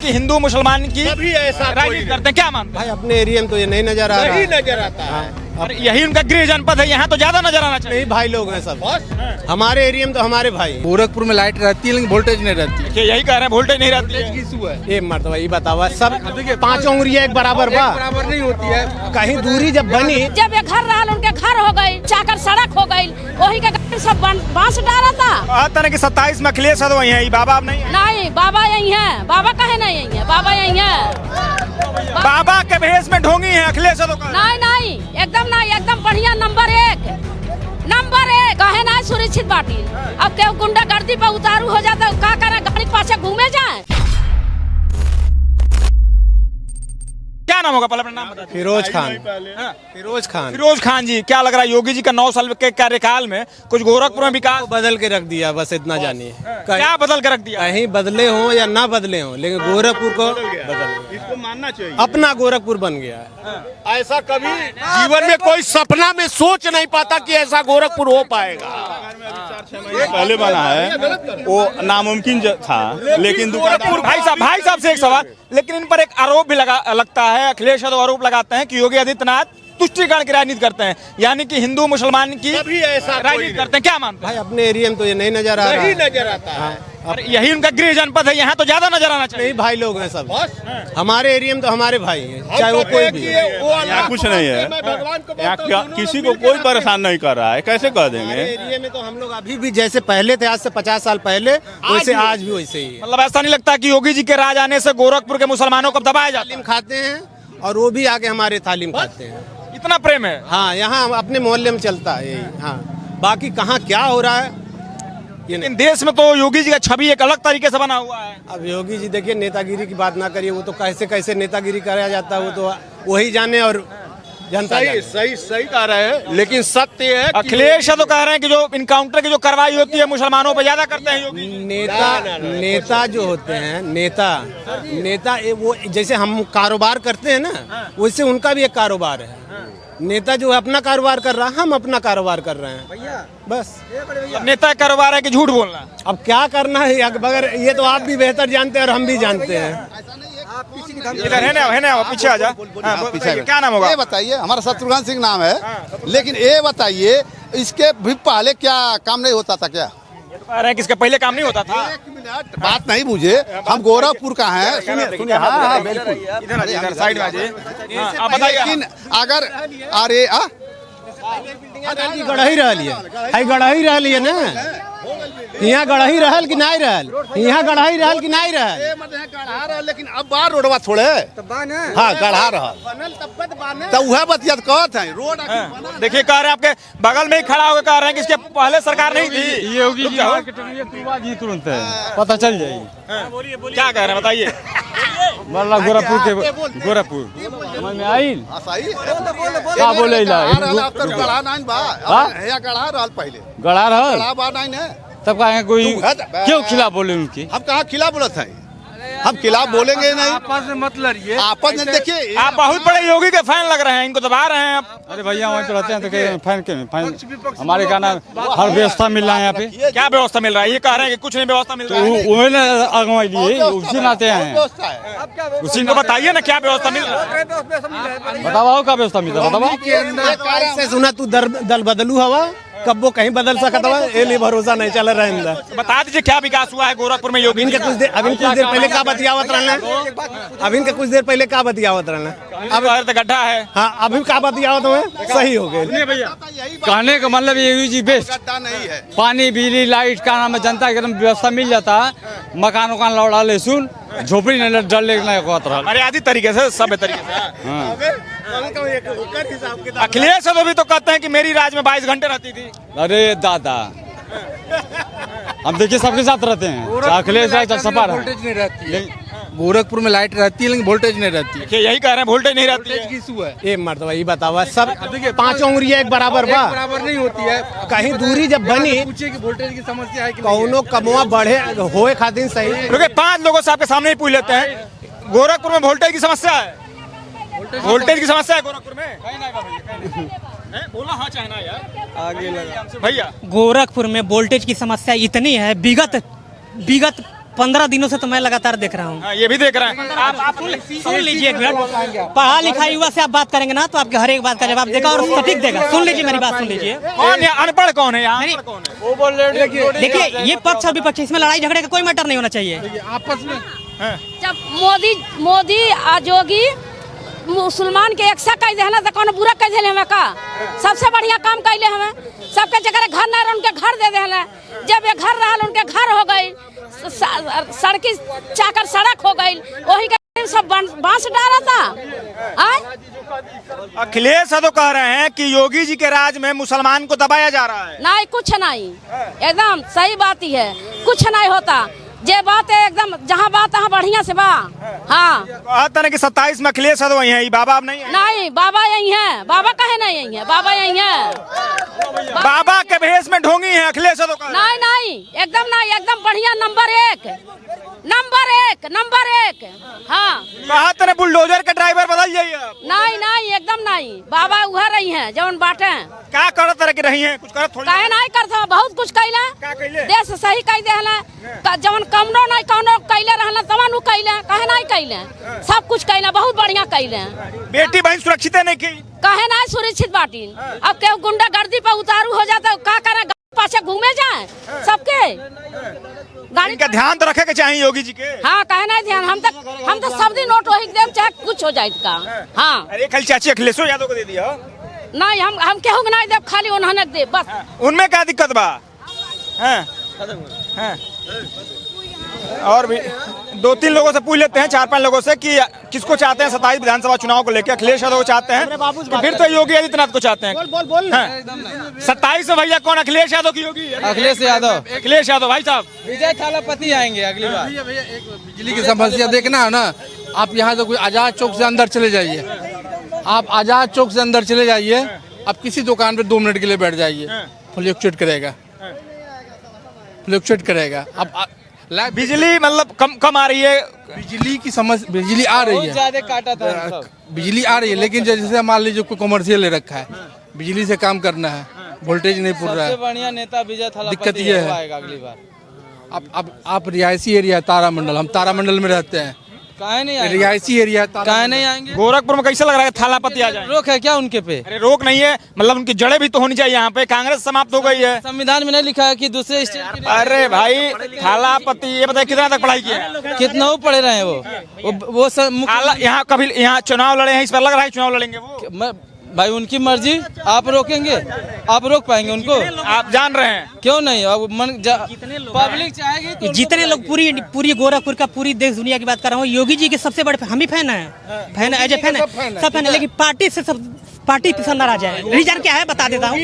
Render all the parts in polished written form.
कि हिंदू मुसलमान की कभी ऐसा राजनीति करते हैं, क्या मानते भाई अपने एरिया में तो ये नहीं नजर आ रहा नहीं है। नजर आता है। हैं? अरे यही उनका गृह जनपद है, यहाँ तो ज्यादा नजर आना चाहिए। नहीं भाई लोग हैं सब, बस हमारे एरिया में तो हमारे भाई। गोरखपुर में लाइट रहती है लेकिन वोल्टेज नहीं रहती है। देखिए यही कह रहे हैं, वोल्टेज नहीं रहती है। इशू है, ये मर्तबा ये बतावा सब पांचों उंगलियां एक बराबर बा, बराबर नहीं होती है। कहीं दूरी जब बनी जब ये घर रहा उनके घर हो गई, चाकर सड़क हो गई, वही के घर सब बांस डाला था। तरह की 27 में अखिलेश यादव वही है, ये बाबा अब नहीं है। नहीं बाबा यही है, बाबा कहे नहीं यही है, बाबा यही है। बाबा के भेष में ढोंगी है अखिलेश यादव का। नहीं एकदम बढ़िया नंबर एक कहे ना सुरक्षित बाटी। अब केहू गुंडागर्दी पे उतारू हो जाता का करे, गाड़ी के पाछे घूमे जाए। क्या नाम होगा पहले अपना नाम बता दीजिए। फिरोज खान। हाँ? फिरोज खान फिरोज खान जी, क्या लग रहा है योगी जी का 9 साल के कार्यकाल में कुछ गोरखपुर में विकास को बदल के रख दिया, बस इतना जानिए। क्या बदल के रख दिया? कहीं बदले हो या ना बदले हो, लेकिन गोरखपुर को बदल गया। इसको मानना चाहिए। अपना गोरखपुर बन गया है। ऐसा कभी जीवन में कोई सपना में सोच नहीं पाता कि ऐसा गोरखपुर हो पाएगा। पहले बना है वो नामुमकिन था, लेकिन गोरखपुर भाई साहब से एक सवाल, लेकिन इन पर एक आरोप भी लगता है, अखिलेश यादव आरोप लगाते हैं कि योगी आदित्यनाथ तुष्टिकरण की राजनीति करते हैं, यानी कि हिंदू मुसलमान की कभी ऐसा राजनीति करते हैं, क्या मानते हैं? भाई अपने एरिया में तो ये नहीं नजर आ रहा नहीं है। नजर आता है। अरे यही उनका गृह जनपद है, यहाँ तो ज्यादा नजर आना चाहिए। नहीं भाई लोग हैं सब, बस हमारे एरिया में तो हमारे भाई हैं, चाहे वो कोई भी है। यहाँ कुछ नहीं है। मैं भगवान को यहाँ बोलता हूँ, किसी को कोई परेशान नहीं कर रहा है, कैसे कह हमारे देंगे? एरिया में तो हम लोग अभी भी जैसे पहले थे, आज से 50 साल पहले, वैसे आज भी वैसे ही है। मतलब ऐसा नहीं लगता कि योगी जी के राज आने से गोरखपुर के मुसलमानों को दबाया जाता तालीम खाते हैं और वो भी आके हमारे तालीम खाते हैं। है? इतना प्रेम है। हाँ, यहाँ अपने मोहल्ले में चलता है यही। हाँ, बाकी कहाँ क्या हो रहा है ये नहीं। लेकिन देश में तो योगी जी का छवि एक अलग तरीके से बना हुआ है। अब योगी जी देखिए, नेतागिरी की बात ना करिए, वो तो कैसे कैसे नेतागिरी कराया जाता है वो तो वही जाने और जनता जाने। सही कह रहे हैं, लेकिन सत्य है कि अखिलेश यादव कह रहे हैं कि जो इनकाउंटर की जो कार्रवाई होती है मुसलमानों पर ज्यादा करते हैं योगी। नेता जो होते हैं, नेता वो जैसे हम कारोबार करते हैं ना, वैसे उनका भी एक कारोबार है। नेता जो है अपना कारोबार कर रहा है, हम अपना कारोबार कर रहे हैं, बस। अब नेता का कारोबार है कि झूठ बोलना। अब क्या करना है, अगर ये तो आप भी बेहतर जानते हैं और हम भी जानते हैं। इधर है ना पीछे आ जा। हाँ, बताइए, क्या नाम होगा? ये बताइए, हमारा शत्रुघ्न सिंह नाम है, लेकिन ये बताइए इसके भी पहले क्या काम नहीं होता था क्या? कह रहे हैं कि इसके पहले काम नहीं होता था। एक मिनट बात नहीं बुझे, हम गोरखपुर का है। सुनिए, हाँ बिल्कुल, इधर साइड में आ जाइए। हाँ, आप बताइए। लेकिन अगर अरे गढ़ही रहली है ना, यहाँ गढ़ही रहल कि नहीं रहल, यहाँ गढ़ही रहल कि नहीं रहल। गढ़ा रहा, लेकिन अब बार रोडवा थोड़े हाँ गढ़ा रहा तो वह बतियत कहत है रोड। देखिए कह रहे हैं आपके बगल में ही खड़ा होकर कह रहे हैं कि इसके पहले सरकार नहीं थी। योगी जी तुरंत पता चल जाएगी। क्या कह रहे हैं बताइए? मतलब गोरखपुर समझ में आई? क्या बोले गढ़ा नहीं बा, गढ़ा रहा पहले गड़ा रहा गढ़ा बा नहीं है। तब कहेंगे कोई क्यों खिलाफ बोले उनकी? हम कहाँ खिलाफ बोलत है, हम खिलाफ बोलेंगे नहीं। आपस में मत लड़िए। आपस में देखिए, आप बहुत बड़े योगी के फैन लग रहे हैं, इनको दबा रहे हैं आप। अरे भैया वहीं तो रहते हैं तो फैन के फैन हमारे गाना हर व्यवस्था मिल रहा है यहाँ पे। क्या व्यवस्था मिल रहा है? ये कह रहे हैं कि कुछ नहीं व्यवस्था मिल रहा है। वही ना अगवाई लिए उसी नाते हैं, उसी को बताइए ना क्या व्यवस्था मिल रहा है। बताओ क्या व्यवस्था मिलता है, बताओ। से सुना तू दल बदलू हवा, कब वो कहीं बदल सकता है, ये लिए भरोसा नहीं चल रहा है। बता दीजिए क्या विकास हुआ है गोरखपुर में योगी? अभी कुछ देर पहले क्या बतियावत रहना, अभी कुछ देर पहले क्या बतियावत रहना, अब तो गड्ढा है। हाँ अभी क्या बतियावत में सही हो गए। कहने का मतलब योगी जी बेस्ट, नहीं है। पानी बिजली लाइट का नाम है, जनता की व्यवस्था मिल जाता है, मकान उकान लौड़ा ले सुन झोपड़ी नहीं डर लेना रहा। मर्यादित तरीके से, सभ्य तरीके से। अखिलेश यादव भी तो कहते हैं कि मेरी राज में 22 घंटे रहती थी। अरे दादा, हम देखिए सबके साथ रहते हैं, अखिलेश सपा वोल्टेज नहीं रहती है। गोरखपुर में लाइट रहती है लेकिन वोल्टेज नहीं रहती है। देखिए यही कह रहे हैं, वोल्टेज नहीं रहती है। इशू है, ये मर्तबा ये बतावा सब पांचों उंगलियां एक बराबर बा, बराबर नहीं होती है। कहीं दूरी जब बनी पूछिए कि वोल्टेज की समस्या है कि कौनो कमवा बढ़े होए खातिर सही। देखिए 5 लोगों से आपके सामने ही पूछ लेते हैं, गोरखपुर में वोल्टेज की समस्या है? वोल्टेज की समस्या है गोरखपुर में? बोला हाँ चाहे ना यार, आगे लगा भैया। गोरखपुर में वोल्टेज की समस्या इतनी है, विगत 15 दिनों से तो मैं लगातार देख रहा हूँ। ये भी देख रहे हैं आप सुन लीजिए एक मिनट, पढ़ा लिखा युवा से आप बात करेंगे ना तो आपके हर एक बात का जवाब देगा और सटीक देगा। सुन लीजिए मेरी बात, सुन लीजिए। कौन है अनपढ़, कौन है यहाँ कौन है? वो बोल रहे देखिए ये पक्ष और विपक्ष, इसमें लड़ाई झगड़े का कोई मैटर नहीं होना चाहिए आपस में। जब मोदी आ योगी मुसलमान के एकसा कह दे ना तो कौन बुरा कह दे हमें का? सबसे बढ़िया काम कैले हमें, सबके जगह घर ना रह उनके घर दे दे। जब ये घर रहा उनके घर हो गई, सड़की चाकर सड़क हो गई, वही के सब बांस डाला था। अखिलेश यादव कह रहे हैं कि योगी जी के राज में मुसलमान को दबाया जा रहा है। नहीं, कुछ नहीं, एकदम सही बात ही है, कुछ नहीं होता। जे बात है एकदम जहाँ बात है बढ़िया से बा। हाँ कहते हैं कि 27 में अखिलेश यादव वही है, बाबा अब नहीं है। नहीं, बाबा यही है। बाबा कहे नहीं यही है, बाबा यही है। बाबा के भेष में ढोंगी है अखिलेश यादव का। नहीं नहीं, एकदम बढ़िया, नंबर एक। हाँ कहते हैं बुलडोजर के ड्राइवर बदल जाइए। नहीं, एकदम नहीं, बाबा उहा रही है जवन बाटे। क्या करत रही है, कुछ करत थोड़ी। काहे नहीं करता, बहुत कुछ कैला, क्या कैले? देश सही कह दे जवन कमनो नहीं कौनो कैले रहना तवन उ कैले, काहे नहीं कैले, सब कुछ कैले, बहुत बढ़िया कैले। बेटी बहन सुरक्षित है नहीं की? काहे नहीं सुरक्षित बाटी? अब के गुंडागर्दी पे उतारू हो जाता, का करे पाछे घूमे जाए सबके गाड़ी का ध्यान तो रखे के चाहिए योगी जी के। हाँ, काहे नहीं ध्यान, हम तो सब दिन नोट वही देव चाहे कुछ हो जाए का। हाँ अरे खाली चाची अखिलेश यादव को दे दिया नहीं, हम केहू नहीं देव, खाली उन्होंने दे बस। उनमें क्या दिक्कत बा? हैं? और भी 2-3 लोगों से पूछ लेते हैं, 4-5 लोगों से कि किसको चाहते हैं 27 विधानसभा चुनाव को लेकर। अखिलेश यादव को चाहते हैं कि फिर तो योगी आदित्यनाथ को चाहते हैं? बोल 27 में भैया कौन, अखिलेश यादव की योगी? अखिलेश यादव भाई साहब विजय थालापति आएंगे अगली बार। बिजली की समस्या देखना है ना, आप यहाँ से कोई आजाद चौक से अंदर चले जाइए, आप आजाद चौक से अंदर चले जाइए, आप किसी दुकान पे 2 मिनट के लिए बैठ जाइए, फ्लक्चुएट करेगा। अब बिजली मतलब कम आ रही है, बिजली की समस्या, बिजली आ रही है, ज्यादा काटा था, बिजली आ रही है, लेकिन जैसे मान लीजिए कोई कमर्शियल ले रखा है, बिजली से काम करना है, वोल्टेज नहीं पुर रहा है, बढ़िया नेता विजय थालापति दिक्कत ये है। अगली बार आप रिहायशी एरिया तारामंडल, हम तारामंडल में रहते हैं, काहे नहीं आएंगे? रिहायशी एरिया काहे नहीं आएंगे? गोरखपुर में कैसे लग रहा है थालापति आ जाए? रोक है क्या उनके पे? अरे रोक नहीं है, मतलब उनकी जड़ें भी तो होनी चाहिए। यहाँ पे कांग्रेस समाप्त हो गई है, संविधान में नहीं लिखा है कि दूसरे स्टेट। अरे भाई थालापति, ये बताइए कितना तक पढ़ाई किया है? कितना पढ़े रहे हैं वो यहाँ कभी यहाँ चुनाव लड़े हैं, इस पर लग रहा है चुनाव लड़ेंगे वो? भाई उनकी मर्जी, आप रोकेंगे? आप रोक पाएंगे उनको? आप जान रहे हैं क्यों नहीं? अब पब्लिक चाहेगी तो जितने लोग पूरी गोरखपुर का, पूरी देश दुनिया की बात कर रहा हूँ, योगी जी के सबसे बड़े हम ही फैन है, सब फैन है, लेकिन पार्टी से सब पार्टी से नाराज है। रीजन क्या है बता देता हूँ,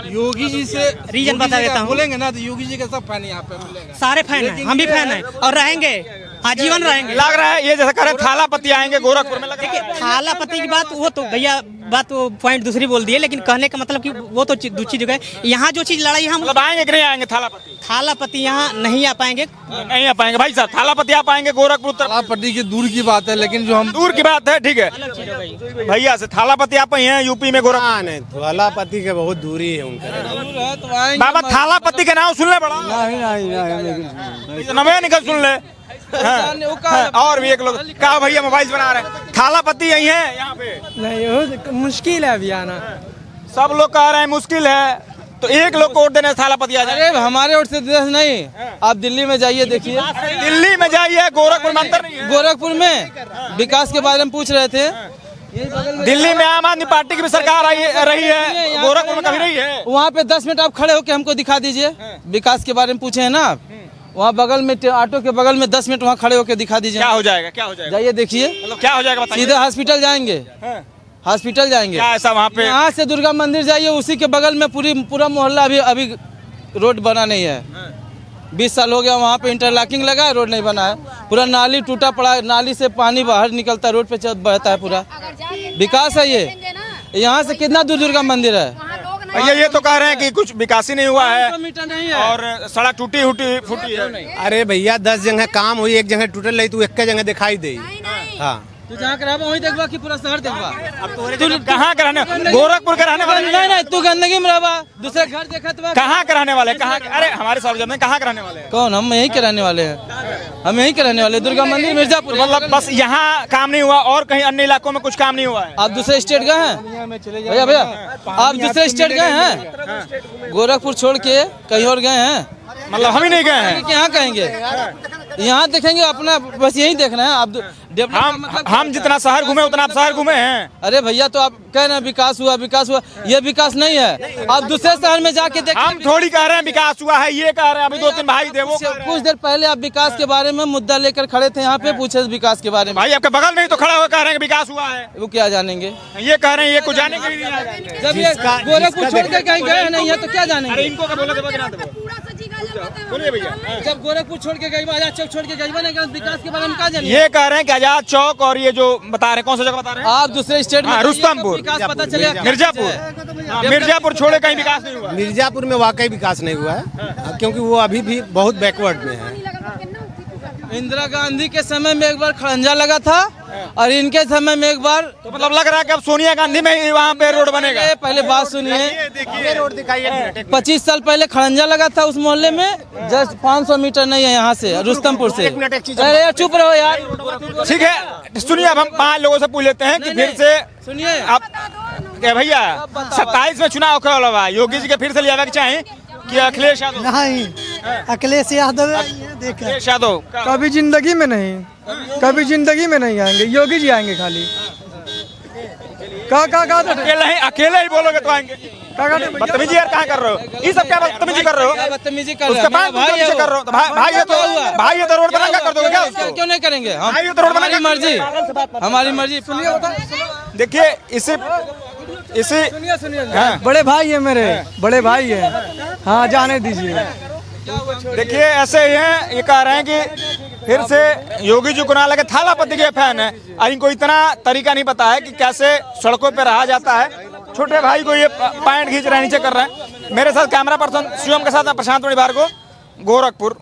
योगी जी से रीजन बता देता हूँ। बोलेंगे ना तो योगी जी के सब फैन यहाँ पे मिलेगा, सारे फैन हैं, हम भी फैन हैं और रहेंगे, आजीवन रहेंगे। लग रहा है ये जैसे कह रहे थालापति आएंगे गोरखपुर में, लग रहा है। थालापति की बात वो तो भैया बात वो पॉइंट दूसरी बोल दी है, लेकिन कहने का मतलब कि वो तो दूसरी जगह यहाँ जो चीज लड़ाई हम मतलब आएंगे कि नहीं आएंगे थालापति यहाँ नहीं आ पाएंगे, नहीं आ पाएंगे भाई साहब। थालापति आ पाएंगे गोरखपुर उत्तर थालापति की दूर की बात है, लेकिन जो हम दूर की बात है, ठीक है भैया से थालापति आप ही हैं यूपी में गोरखपुर। नहीं, थालापति के बहुत दूरी है उनका। बाबा थालापति के नाम सुन ले बड़ा नवे निकल सुन ले। और भी एक लोग क्या भैया मोबाइल बना रहे हैं, थालापति यही है यहाँ पे? नहीं, मुश्किल है अभी आना, सब लोग कह रहे हैं मुश्किल है, तो एक लोग को वोट देने थालापति आ जाए। अरे हमारे वोट से देश नहीं, आप दिल्ली में जाइए देखिए, दिल्ली में जाइए, गोरखपुर में अंतर नहीं है। गोरखपुर में विकास के बारे में पूछ रहे थे, दिल्ली में आम आदमी पार्टी की भी सरकार रही है, गोरखपुर में कभी रही है? वहाँ पे 10 मिनट आप खड़े होकर हमको दिखा दीजिए, विकास के बारे में पूछे है ना आप, वहाँ बगल में ऑटो के बगल में 10 मिनट वहाँ खड़े होकर दिखा दीजिए। क्या हो जाएगा, क्या हो जाएगा? जाइए देखिए, मतलब क्या हो जाएगा बताइए। सीधे हॉस्पिटल जाएंगे, हॉस्पिटल जाएंगे। क्या ऐसा वहाँ पे? यहाँ से दुर्गा मंदिर जाइए, उसी के बगल में पूरा मोहल्ला अभी रोड बना नहीं है। 20 साल हो गया, वहाँ पे इंटरलॉकिंग लगा है, रोड नहीं बना है, पूरा नाली टूटा पड़ा है, नाली से पानी बाहर निकलता है, रोड पे बहता है, पूरा विकास है ये। यहाँ से कितना दूर दुर्गा मंदिर है? ये तो कह रहे हैं कि कुछ विकास ही नहीं हुआ है, मीटर नहीं है और सड़क टूटी फूटी है। अरे भैया 10 जगह काम हुई, एक जगह टूटल रही तो एक जगह दिखाई दे। हाँ तू जहाँ करा वहीं देखवा कि पूरा शहर देखवा। अब तू कहाँ का रहने, गोरखपुर का रहने वाले? नहीं तू गंदगी में रहवा, दूसरे घर देखा तो कहाँ के रहने वाले? कहाँ? अरे हमारे सब में कहाँ के रहने वाले हैं? कौन? हम यहीं के रहने वाले हैं, हम यहीं के रहने वाले। दुर्गा मंदिर मिर्जापुर। मतलब बस यहाँ काम नहीं हुआ और कहीं अन्य इलाकों में कुछ काम नहीं हुआ है? आप दूसरे स्टेट गए हैं भैया? भैया आप दूसरे स्टेट गए हैं? गोरखपुर छोड़ के कहीं और गए हैं? मतलब हम ही नहीं गए हैं? यहाँ कहेंगे, यहाँ देखेंगे अपना, बस यही देखना है। आप हम जितना शहर घूमे उतना आप शहर घूमे हैं? अरे भैया तो आप कह रहे हैं विकास हुआ विकास हुआ, ये विकास नहीं है। आप दूसरे शहर में जाके देखें। हम थोड़ी कह रहे हैं विकास हुआ है, ये कह रहे हैं अभी 2-3 भाई थे वो कुछ देर पहले आप विकास के बारे में मुद्दा लेकर खड़े थे यहाँ पे, पूछे विकास के बारे में। भाई आपके बगल में ही तो खड़ा हुआ कह रहे हैं कि विकास हुआ है। वो क्या जानेंगे? ये कह रहे हैं ये कुछ जानेंगे भी नहीं जानेंगे। जब ये गोरखपुर छोड़ के कहीं गए नहीं है तो क्या जानेंगे? इनको क्या बोले थे? बोलिए भैया। जब गोरखपुर छोड़ के गई, आजाद चौक छोड़ के गई, विकास के बारे में क्या जानेंगे? ये कह रहे हैं कि आजाद चौक और ये जो बता रहे हैं, कौन सा जगह बता रहे हैं आप? दूसरे स्टेट में रुस्तमपुर, विकास पता चलेगा। मिर्जापुर। मिर्जापुर छोड़े कहीं विकास नहीं हुआ? मिर्जापुर में वाकई विकास नहीं हुआ है, क्योंकि वो अभी भी बहुत बैकवर्ड में है। इंदिरा गांधी के समय में एक बार खड़ंजा लगा था और इनके समय में एक बार, तो मतलब लग रहा है कि अब सोनिया गांधी में ही वहाँ पे रोड बनेगा। पहले बात सुनिए, रोड दिखाइए। 25 साल पहले खड़ंजा लगा था उस मोहल्ले में, जस्ट 500 मीटर नहीं है यहाँ से, रुस्तमपुर से। अरे चुप रहो यार। ठीक है, सुनिए अब हम 5 लोगों से पूछ लेते हैं कि फिर से सुनिए आप क्या भैया 27 में चुनाव होने वाला है, योगी जी के फिर से लिया के चाहे कि अखिलेश यादव? नहीं, अखिलेश यादव अखिलेश यादव कभी जिंदगी में नहीं, कभी जिंदगी में नहीं आएंगे, योगी जी आएंगे खाली। अकेले ही बोलोगे तो आएंगे? बदतमीजी यार कहाँ कर रहे हो? ये सब क्या बदतमीजी कर रहे हो? बदतमीजी कर उसके बाद बदतमीजी कर रहे हो तो भाई ये तो रोड बना कर दोगे क्या उसको? क्यों नहीं करेंगे? भाई ये तो रोड बना हमारी मर्जी, हमारी मर्जी। सुनिए देखिए इसे सुनिए बड़े भाई है मेरे, बड़े भाई है। हाँ जाने दीजिए। देखिए ऐसे ही हैं, ये कह रहे हैं कि फिर से योगी जी को ना लगे थालापति के फैन है, और इनको इतना तरीका नहीं पता है कि कैसे सड़कों पे रहा जाता है। छोटे भाई को ये पैंट खींच रहे हैं, नीचे कर रहे हैं। मेरे साथ कैमरा पर्सन शिवम के साथ प्रशांत भार्गव, गोरखपुर।